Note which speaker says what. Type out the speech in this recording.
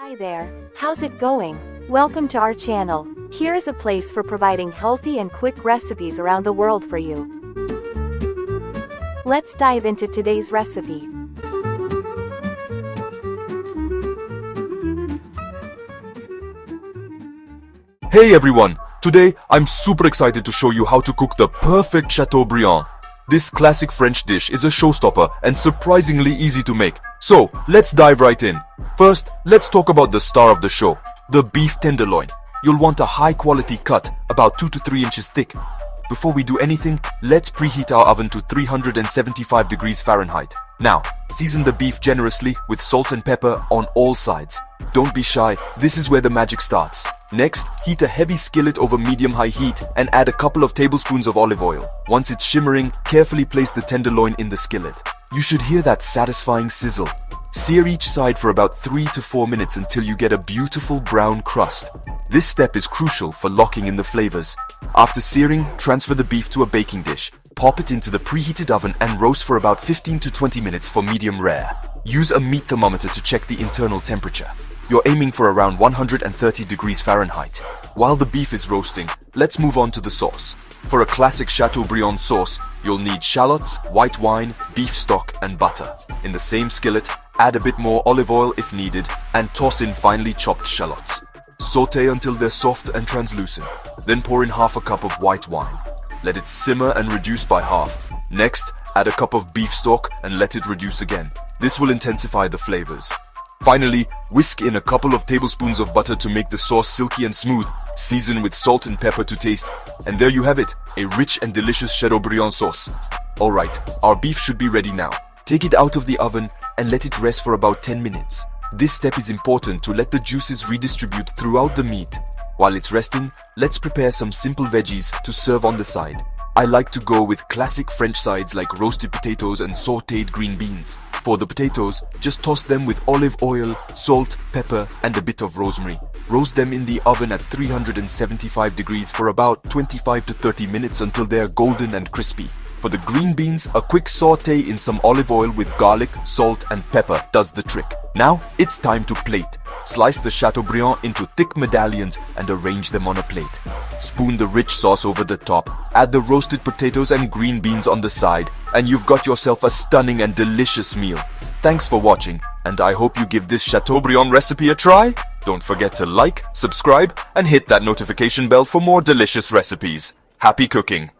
Speaker 1: Hi there, how's it going? Welcome to our channel. Here is a place for providing healthy and quick recipes around the world for you. Let's dive into today's recipe.
Speaker 2: Hey everyone! Today I'm super excited to show you how to cook the perfect Chateaubriand. This classic French dish is a showstopper and surprisingly easy to make. So, let's dive right in. First, let's talk about the star of the show, the beef tenderloin. You'll want a high quality cut, about 2 to 3 inches thick. Before we do anything, let's preheat our oven to 375 degrees Fahrenheit. Now, season the beef generously with salt and pepper on all sides. Don't be shy, this is where the magic starts. Next, heat a heavy skillet over medium-high heat and add a couple of tablespoons of olive oil. Once it's shimmering, carefully place the tenderloin in the skillet. You should hear that satisfying sizzle. Sear each side for about 3 to 4 minutes until you get a beautiful brown crust. This step is crucial for locking in the flavors. After searing, transfer the beef to a baking dish. Pop it into the preheated oven and roast for about 15 to 20 minutes for medium rare. Use a meat thermometer to check the internal temperature. You're aiming for around 130 degrees Fahrenheit. While the beef is roasting, let's move on to the sauce. For a classic Chateaubriand sauce, you'll need shallots, white wine, beef stock, and butter. In the same skillet, add a bit more olive oil if needed, and toss in finely chopped shallots. Sauté until they're soft and translucent. Then pour in half a cup of white wine. Let it simmer and reduce by half. Next, add a cup of beef stock and let it reduce again. This will intensify the flavors. Finally, whisk in a couple of tablespoons of butter to make the sauce silky and smooth. Season with salt and pepper to taste. And there you have it, a rich and delicious Chateaubriand sauce. Alright, our beef should be ready now. Take it out of the oven and let it rest for about 10 minutes. This step is important to let the juices redistribute throughout the meat. While it's resting, let's prepare some simple veggies to serve on the side. I like to go with classic French sides like roasted potatoes and sautéed green beans. For the potatoes, just toss them with olive oil, salt, pepper, and a bit of rosemary. Roast them in the oven at 375 degrees for about 25 to 30 minutes until they are golden and crispy. For the green beans, a quick sauté in some olive oil with garlic, salt, and pepper does the trick. Now, it's time to plate. Slice the Chateaubriand into thick medallions and arrange them on a plate. Spoon the rich sauce over the top, add the roasted potatoes and green beans on the side, and you've got yourself a stunning and delicious meal. Thanks for watching, and I hope you give this Chateaubriand recipe a try. Don't forget to like, subscribe, and hit that notification bell for more delicious recipes. Happy cooking!